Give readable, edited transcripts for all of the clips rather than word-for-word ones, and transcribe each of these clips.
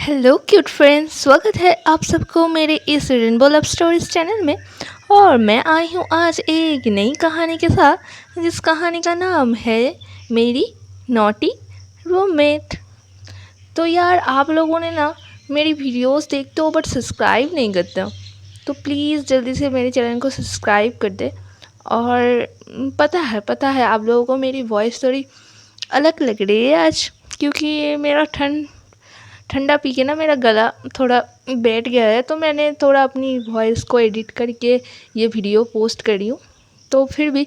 Hello cute friends, स्वागत है आप सबको मेरे इस रेनबो लव स्टोरीज चैनल में। और मैं आई हूँ आज एक नई कहानी के साथ, जिस कहानी का नाम है मेरी नॉटी रूममेट। तो यार, आप लोगों ने ना मेरी वीडियोस देखते हो बट सब्सक्राइब नहीं करते हो, तो प्लीज़ जल्दी से मेरे चैनल को सब्सक्राइब कर दे। और पता है आप लोगों को मेरी वॉइस थोड़ी अलग लग रही है आज, क्योंकि मेरा ठंडा पी के ना मेरा गला थोड़ा बैठ गया है, तो मैंने थोड़ा अपनी वॉइस को एडिट करके ये वीडियो पोस्ट करी हूँ। तो फिर भी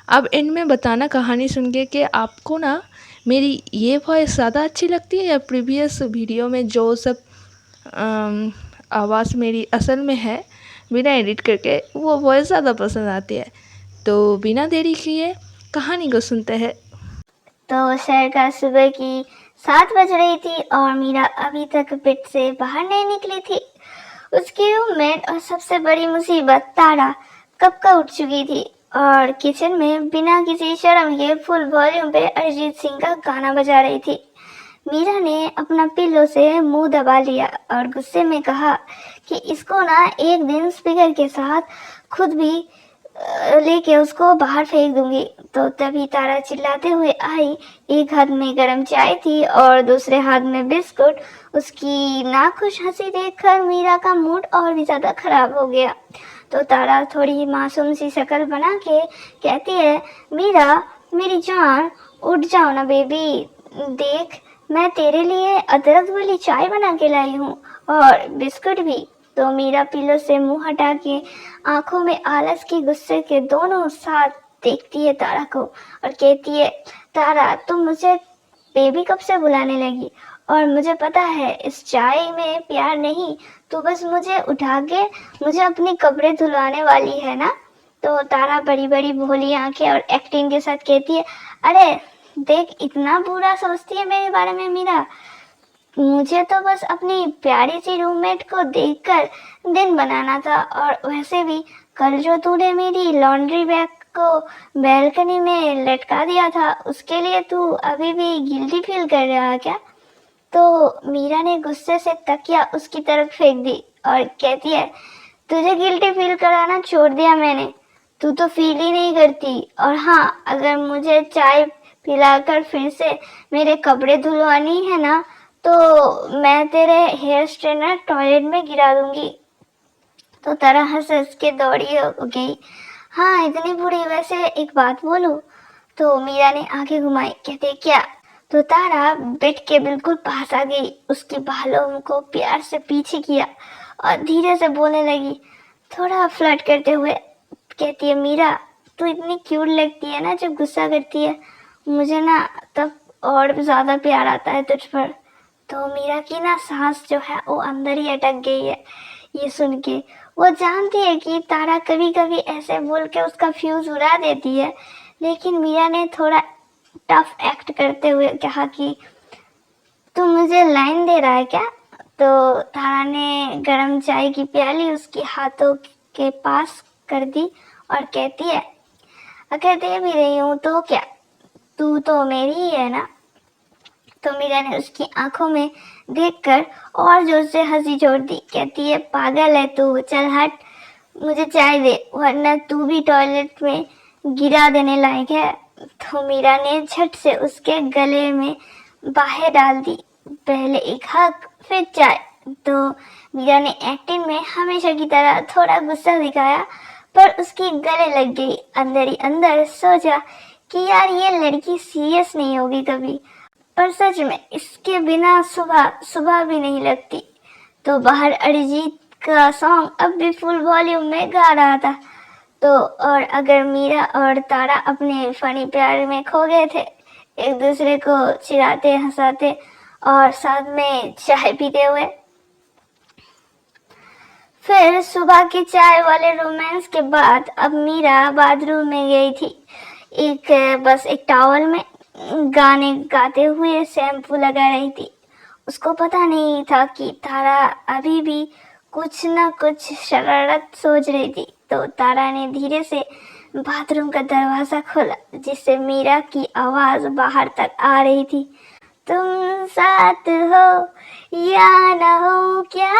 अब इनमें बताना कहानी सुन के कि आपको ना मेरी ये वॉइस ज़्यादा अच्छी लगती है या प्रीवियस वीडियो में जो सब आवाज़ मेरी असल में है बिना एडिट करके, वो वॉइस ज़्यादा पसंद आती है। तो बिना देरी किए कहानी को सुनते हैं। तो शहर का सुबह की 7 बज रही थी और मीरा अभी तक बेड से बाहर नहीं निकली थी। उसकी रूममेट और सबसे बड़ी मुसीबत तारा कब का उठ चुकी थी और किचन में बिना किसी शर्म के फुल वॉल्यूम पे अरिजीत सिंह का गाना बजा रही थी। मीरा ने अपना पिल्लो से मुंह दबा लिया और गुस्से में कहा कि इसको ना एक दिन स्पीकर के साथ खुद भी लेके उसको बाहर फेंक दूंगी। तो तभी तारा चिल्लाते हुए आई। एक हाथ में गर्म चाय थी और दूसरे हाथ में बिस्कुट। उसकी नाखुश हंसी देखकर मीरा का मूड और भी ज्यादा खराब हो गया। तो तारा थोड़ी मासूम सी शक्ल बना के कहती है, मीरा मेरी जान, उठ जाओ ना बेबी, देख मैं तेरे लिए अदरक वाली चाय बना के लाई हूँ और बिस्कुट भी। तो मीरा पिलो से मुंह हटा के आंखों में आलस की गुस्से के दोनों साथ देखती है तारा को और कहती है, तारा तुम मुझे बेबी कब से बुलाने लगी? और मुझे पता है इस चाय में प्यार नहीं, तू बस मुझे उठा के मुझे अपनी कपड़े धुलवाने वाली है ना। तो तारा बड़ी बड़ी भोली आंखें और एक्टिंग के साथ कहती है, अरे देख इतना बुरा सोचती है मेरे बारे में मीरा, मुझे तो बस अपनी प्यारी सी रूममेट को देखकर दिन बनाना था। और वैसे भी कल जो तूने मेरी लॉन्ड्री बैग को बैल्कनी में लटका दिया था, उसके लिए तू अभी भी गिल्टी फील कर रहा है क्या? तो मीरा ने गुस्से से तकिया उसकी तरफ फेंक दी और कहती है, तुझे गिल्टी फील कराना छोड़ दिया मैंने, तू तो फील ही नहीं करती। और हाँ, अगर मुझे चाय पिलाकर फिर से मेरे कपड़े धुलवानी है ना, तो मैं तेरे हेयर स्ट्रेनर टॉयलेट में गिरा दूंगी। तो तारा हंस हंस के दौड़ी हो गई। हाँ इतनी बुरी? वैसे एक बात बोलूं? तो मीरा ने आंखें घुमाई, कहते क्या? तो तारा बेड के बिल्कुल पास आ गई, उसके बालों को प्यार से पीछे किया और धीरे से बोलने लगी, थोड़ा फ्लर्ट करते हुए कहती है, मीरा तू इतनी क्यूट लगती है ना जब गुस्सा करती है, मुझे ना तब और ज्यादा प्यार आता है तुझ पर। तो मीरा की ना सांस जो है वो अंदर ही अटक गई है ये सुन के। वो जानती है कि तारा कभी कभी ऐसे बोल के उसका फ्यूज उड़ा देती है, लेकिन मीरा ने थोड़ा टफ एक्ट करते हुए कहा कि तू मुझे लाइन दे रहा है क्या? तो तारा ने गरम चाय की प्याली उसके हाथों के पास कर दी और कहती है, अगर दे भी रही हूँ तो क्या, तू तो मेरी ही है ना। तो मीरा ने उसकी आंखों में देखकर और जोर से हंसी छोड़ दी। कहती है, पागल है तू, चल हट, मुझे चाय दे वरना तू भी टॉयलेट में गिरा देने लायक है। तो मीरा ने झट से उसके गले में बाहें डाल दी, पहले एक हक फिर चाय। तो मीरा ने एक्टिंग में हमेशा की तरह थोड़ा गुस्सा दिखाया, पर उसकी गले लग गई। अंदर ही अंदर सोचा कि यार ये लड़की सीरियस नहीं होगी कभी, पर सच में इसके बिना सुबह सुबह भी नहीं लगती। तो बाहर अरिजीत का सॉन्ग अब भी फुल वॉल्यूम में गा रहा था। तो और अगर मीरा और तारा अपने फनी प्यार में खो गए थे, एक दूसरे को चिढ़ाते हंसाते और साथ में चाय पीते हुए। फिर सुबह की चाय वाले रोमांस के बाद अब मीरा बाथरूम में गई थी, बस एक टॉवल में गाने गाते हुए शैम्पू लगा रही थी। उसको पता नहीं था कि तारा अभी भी कुछ न कुछ शरारत सोच रही थी। तो तारा ने धीरे से बाथरूम का दरवाजा खोला, जिससे मीरा की आवाज बाहर तक आ रही थी। तुम साथ हो या ना हो क्या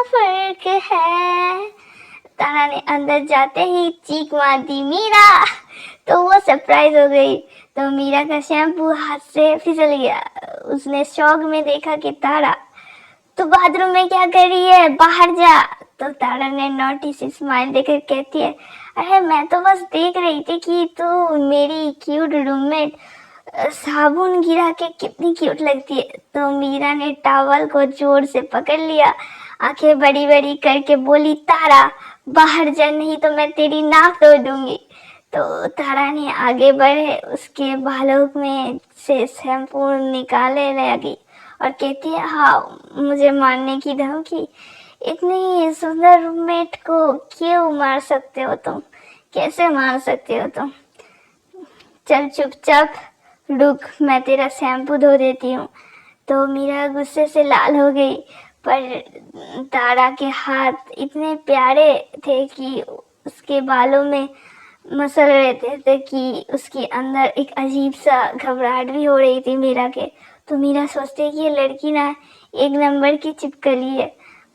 फर्क है। तारा ने अंदर जाते ही चीख मार दी, मीरा। तो वो सरप्राइज हो गई। तो मीरा का शैम्पू हाथ से फिसल गया। उसने शौक में देखा कि तारा तू बाथरूम में क्या कर रही है, बाहर जा। तो तारा ने नॉटी सी स्माइल देकर कहती है, अरे मैं तो बस देख रही थी कि तू मेरी क्यूट रूममेट साबुन गिरा के कितनी क्यूट लगती है। तो मीरा ने टॉवल को जोर से पकड़ लिया, आंखें बड़ी बड़ी करके बोली, तारा बाहर जा, नहीं तो मैं तेरी नाक तोड़ दूंगी। तो तारा ने आगे बढ़े उसके बालों में से शैम्पू निकाले लगी और कहती है, हाँ मुझे मारने की धमकी। इतनी सुंदर रूममेट को क्यों मार सकते हो तुम, कैसे मार सकते हो तुम। चल चुपचाप रुक, मैं तेरा शैम्पू धो देती हूँ। तो मीरा गुस्से से लाल हो गई, पर तारा के हाथ इतने प्यारे थे कि उसके बालों में मसल रहे थे कि उसके अंदर एक अजीब सा घबराहट भी हो रही थी मीरा के। तो मीरा सोचती कि ये लड़की ना एक नंबर की चिपकली है,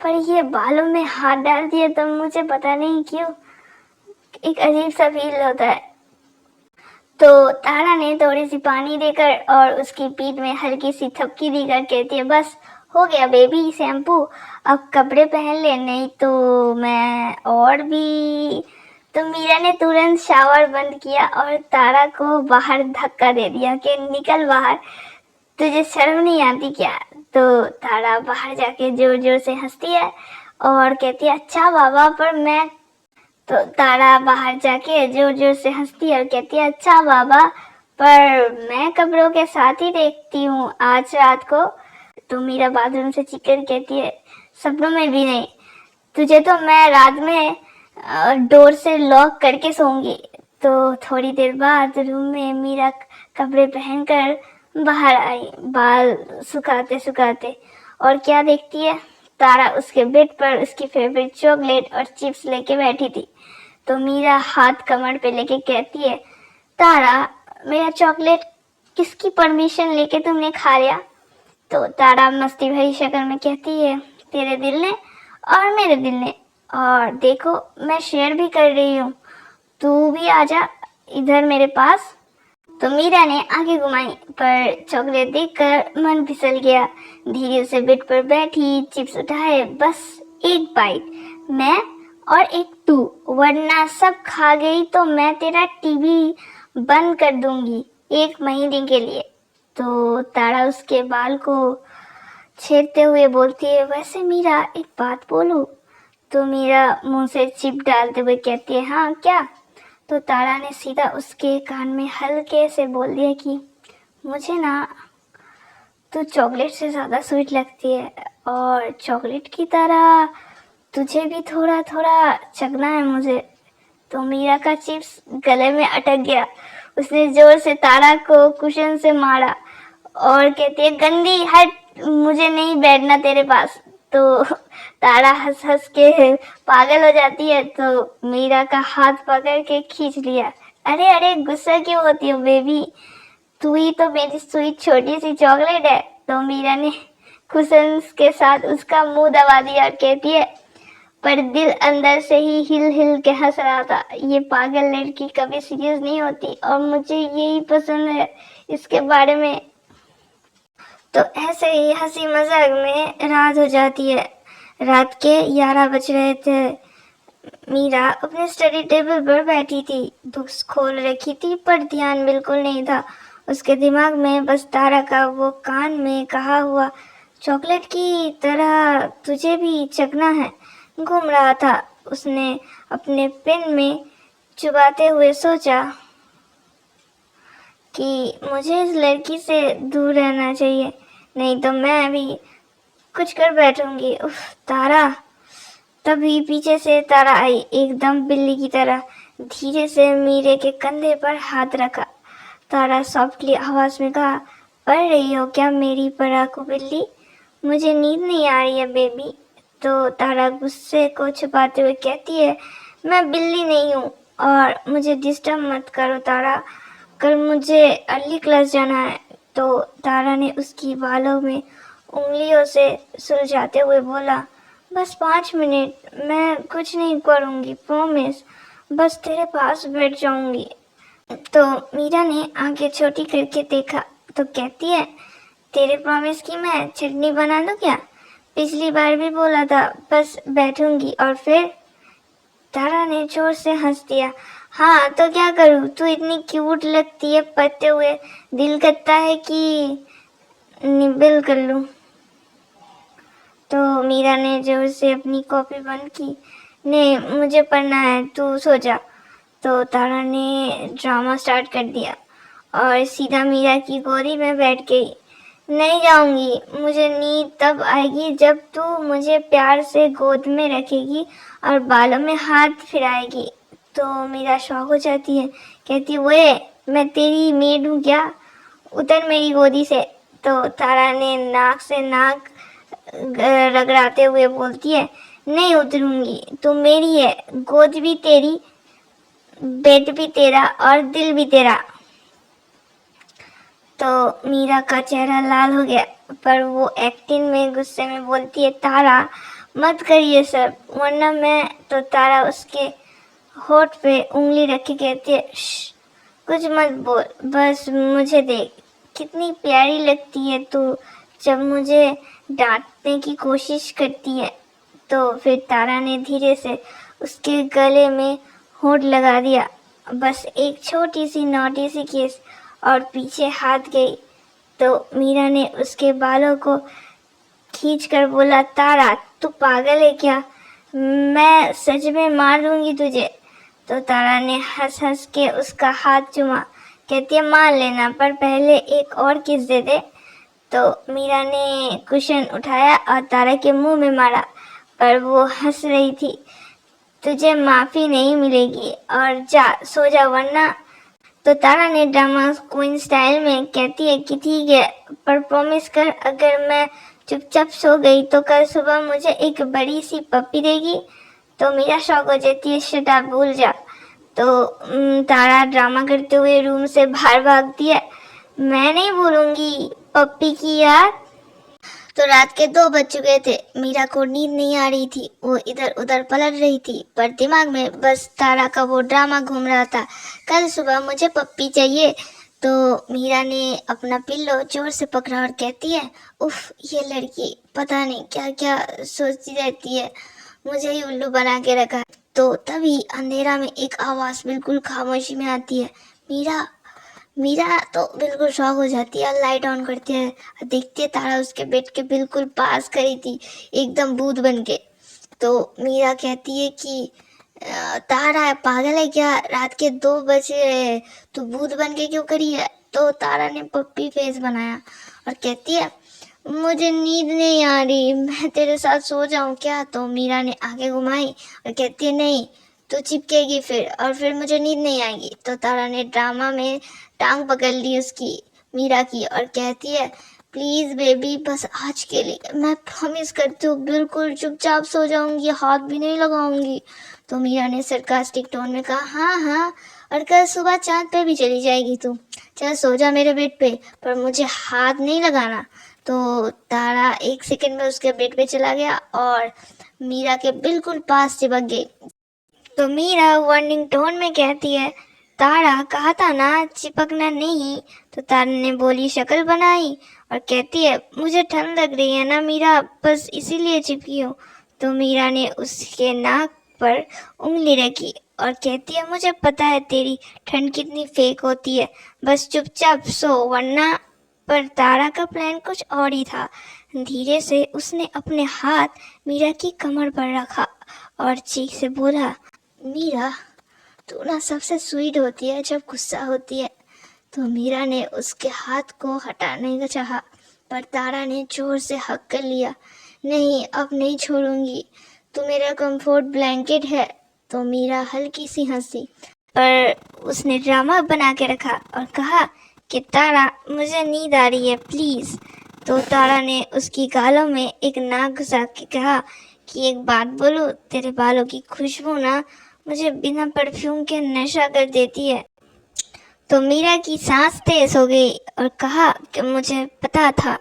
पर ये बालों में हाथ डाल दिए तो मुझे पता नहीं क्यों एक अजीब सा फील होता है। तो तारा ने थोड़ी सी पानी देकर और उसकी पीठ में हल्की सी थपकी देकर कहती है, बस हो गया बेबी शैम्पू, अब कपड़े पहन ले, नहीं तो मैं और भी। तो मीरा ने तुरंत शावर बंद किया और तारा को बाहर धक्का दे दिया कि निकल बाहर, तुझे शर्म नहीं आती क्या। तो तारा बाहर जाके जोर जोर से हंसती है और कहती है, अच्छा बाबा पर मैं। तो तारा बाहर जाके जोर जोर से हंसती है और कहती है, अच्छा बाबा पर मैं कपड़ों के साथ ही देखती हूँ आज रात को। तो मीरा बाथरूम से चीखकर कहती है, सपनों में भी नहीं, तुझे तो मैं रात में डोर से लॉक करके सोऊंगी। तो थोड़ी देर बाद रूम में मीरा कपड़े पहनकर बाहर आई, बाल सुखाते सुखाते, और क्या देखती है, तारा उसके बेड पर उसकी फेवरेट चॉकलेट और चिप्स लेके बैठी थी। तो मीरा हाथ कमर पे लेके कहती है, तारा मेरा चॉकलेट किसकी परमिशन लेके तुमने खा लिया। तो तारा मस्ती भरी शक्ल में कहती है, तेरे दिल ने और मेरे दिल ने, और देखो मैं शेयर भी कर रही हूँ, तू भी आजा इधर मेरे पास। तो मीरा ने आंखें घुमाई, पर चॉकलेट देखकर मन फिसल गया। धीरे से बेड पर बैठी, चिप्स उठाए, बस एक बाइट मैं और एक तू, वरना सब खा गई तो मैं तेरा टीवी बंद कर दूंगी 1 महीने के लिए। तो तारा उसके बाल को छेड़ते हुए बोलती है, वैसे मीरा एक बात बोलूं। तो मीरा मुंह से चिप डालते हुए कहती है, हाँ क्या। तो तारा ने सीधा उसके कान में हल्के से बोल दिया कि मुझे ना तू चॉकलेट से ज़्यादा स्वीट लगती है, और चॉकलेट की तरह तुझे भी थोड़ा थोड़ा चखना है मुझे। तो मीरा का चिप्स गले में अटक गया। उसने जोर से तारा को कुशन से मारा और कहती है, गंदी हट, मुझे नहीं बैठना तेरे पास। तो तारा हंस हंस के पागल हो जाती है। तो मीरा का हाथ पकड़ के खींच लिया। अरे अरे गुस्सा क्यों होती हो बेबी, तू ही तो मेरी स्वीट छोटी सी चॉकलेट है। तो मीरा ने कुशन्स के साथ उसका मुंह दबा दिया और कहती है, पर दिल अंदर से ही हिल हिल के हंस रहा था, ये पागल लड़की कभी सीरियस नहीं होती और मुझे यही पसंद है इसके बारे में। तो ऐसे ही हंसी मजाक में रात हो जाती है। रात के 11 बज रहे थे। मीरा अपने स्टडी टेबल पर बैठी थी, बुक्स खोल रखी थी, पर ध्यान बिल्कुल नहीं था। उसके दिमाग में बस तारा का वो कान में कहा हुआ चॉकलेट की तरह तुझे भी चखना है घूम रहा था। उसने अपने पेन में चुबाते हुए सोचा कि मुझे इस लड़की से दूर रहना चाहिए, नहीं तो मैं भी कुछ कर बैठूंगी। उफ तारा। तभी पीछे से तारा आई, एकदम बिल्ली की तरह। धीरे से मीरे के कंधे पर हाथ रखा। तारा सॉफ्टली आवाज में कहा, पढ़ रही हो क्या मेरी पराकू बिल्ली, मुझे नींद नहीं आ रही है बेबी। तो तारा गुस्से को छुपाते हुए कहती है, मैं बिल्ली नहीं हूँ और मुझे डिस्टर्ब मत करो तारा, कल मुझे अर्ली क्लास जाना है, तो तारा ने उसकी बालों में उंगलियों से सुलझाते हुए बोला, बस 5 मिनट, मैं कुछ नहीं करूँगी, प्रॉमिस, बस तेरे पास बैठ जाऊँगी। तो मीरा ने आंखें छोटी करके देखा तो कहती है, तेरे प्रॉमिस की मैं चटनी बना दूँ क्या? पिछली बार भी बोला था बस बैठूंगी और फिर? तारा ने जोर से हंस दिया। हाँ तो क्या करूँ, तू इतनी क्यूट लगती है पढ़ते हुए, दिल करता है कि निबल कर लूँ। तो मीरा ने जोर से अपनी कॉपी बंद की। नहीं, मुझे पढ़ना है, तू सो जा। तो तारा ने ड्रामा स्टार्ट कर दिया और सीधा मीरा की गोदी में बैठ गई। नहीं जाऊंगी, मुझे नींद तब आएगी जब तू मुझे प्यार से गोद में रखेगी और बालों में हाथ फिराएगी। तो मीरा शॉक हो जाती है, कहती, वे मैं तेरी मेड हूँ क्या? उतर मेरी गोदी से। तो तारा ने नाक से नाक रगड़ाते हुए बोलती है, नहीं उतरूंगी, तू मेरी है, गोद भी तेरी, बेड भी तेरा और दिल भी तेरा। तो मीरा का चेहरा लाल हो गया, पर वो एक्टिंग में गुस्से में बोलती है, तारा मत कर ये सब, वरना मैं। तो तारा उसके होठ पे उंगली रखी कहती है, कुछ मत बोल, बस मुझे देख, कितनी प्यारी लगती है तू जब मुझे डांटने की कोशिश करती है। तो फिर तारा ने धीरे से उसके गले में होठ लगा दिया, बस एक छोटी सी नोटी सी किस, और पीछे हाथ गई। तो मीरा ने उसके बालों को खींचकर बोला, तारा तू पागल है क्या? मैं सच में मार दूंगी तुझे। तो तारा ने हंस हंस के उसका हाथ चूमा, कहती है, मान लेना, पर पहले एक और किस दे दे। तो मीरा ने कुशन उठाया और तारा के मुंह में मारा, पर वो हंस रही थी। तुझे माफ़ी नहीं मिलेगी और जा सो जा, वरना। तो तारा ने ड्रामा क्वीन स्टाइल में कहती है कि ठीक है, पर प्रॉमिस कर, अगर मैं चुपचाप सो गई तो कल सुबह मुझे एक बड़ी सी पप्पी देगी। तो मीरा शॉक हो जाती है, शट अप, भूल जा। तो तारा ड्रामा करते हुए रूम से बाहर भागती है। मैं नहीं भूलूंगी पप्पी की यार। तो रात के 2 बज चुके थे। मीरा को नींद नहीं आ रही थी, वो इधर उधर पलट रही थी, पर दिमाग में बस तारा का वो ड्रामा घूम रहा था, कल सुबह मुझे पप्पी चाहिए। तो मीरा ने अपना पिल्लो जोर से पकड़ा और कहती है, उफ, ये लड़की पता नहीं क्या क्या सोचती रहती है, मुझे ही उल्लू बना के रखा। तो तभी अंधेरा में एक आवाज़ बिल्कुल खामोशी में आती है, मीरा। मीरा तो बिल्कुल शॉक हो जाती है, लाइट ऑन करती है, देखती है तारा उसके बेड के बिल्कुल पास खड़ी थी, एकदम भूत बन के। तो मीरा कहती है कि तारा पागल है क्या, रात के 2 बजे तू भूत बन के क्यों खड़ी है? तो तारा ने पप्पी फेस बनाया और कहती है, मुझे नींद नहीं आ रही, मैं तेरे साथ सो जाऊं क्या? तो मीरा ने आंखें घुमाई और कहती है, नहीं, तो चिपकेगी फिर, और फिर मुझे नींद नहीं आएगी। तो तारा ने ड्रामा में टांग पकड़ ली उसकी, मीरा की, और कहती है, प्लीज़ बेबी, बस आज के लिए, मैं प्रॉमिस करती हूँ बिल्कुल चुपचाप सो जाऊंगी, हाथ भी नहीं लगाऊंगी। तो मीरा ने सरकास्टिक टोन में कहा, हाँ हाँ, और कल सुबह चांद पे भी चली जाएगी तू, चल सो जा मेरे बेड पे, पर मुझे हाथ नहीं लगाना। तो तारा 1 सेकंड में उसके बेड पे चला गया और मीरा के बिल्कुल पास चिपक गई। तो मीरा वार्निंग टोन में कहती है, तारा कहा था ना चिपकना नहीं। तो तारा ने बोली शक्ल बनाई और कहती है, मुझे ठंड लग रही है ना मीरा, बस इसीलिए चिपकी हूँ। तो मीरा ने उसके नाक पर उंगली रखी और कहती है, मुझे पता है तेरी ठंड कितनी फेक होती है, बस चुपचाप सो, वरना। पर तारा का प्लान कुछ और ही था। धीरे से उसने अपने हाथ मीरा की कमर पर रखा और चीख से बोला, मीरा, तू ना सबसे स्वीट होती है जब गुस्सा होती है। तो मीरा ने उसके हाथ को हटाने का चाहा, पर तारा ने जोर से हक कर लिया, नहीं, अब नहीं छोड़ूंगी, तू मेरा कंफर्ट ब्लैंकेट है। तो मीरा हल्की सी हंसी, पर उसने ड्रामा बना के रखा और कहा कि तारा, मुझे नींद आ रही है, प्लीज़। तो तारा ने उसकी गालों में एक नाक घुसा के कहा कि एक बात बोलूं, तेरे बालों की खुशबू ना मुझे बिना परफ्यूम के नशा कर देती है। तो मीरा की सांस तेज हो गई और कहा कि मुझे पता था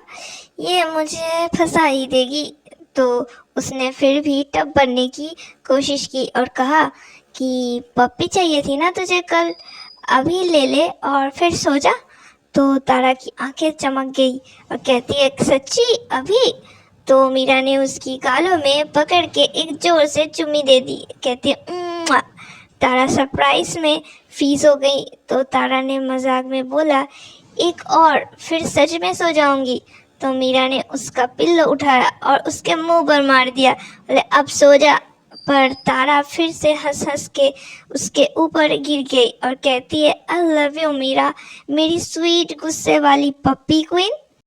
ये मुझे फंसा ही देगी। तो उसने फिर भी टब बनने की कोशिश की और कहा कि पप्पी चाहिए थी ना तुझे कल, अभी ले ले और फिर सो जा। तो तारा की आंखें चमक गई और कहती है सच्ची अभी? तो मीरा ने उसकी गालों में पकड़ के एक जोर से चुम्मी दे दी। कहती है "उम्मा"। तारा सरप्राइज में फ्रीज हो गई। तो तारा ने मजाक में बोला एक और, फिर सच में सो जाऊंगी। तो मीरा ने उसका पिल्लो उठाया और उसके मुंह पर मार दिया, बोले अब सो जा। पर तारा फिर से हंस हंस के उसके ऊपर गिर गई और कहती है आई लव यू मीरा, मेरी स्वीट गुस्से वाली पप्पी क्वीन।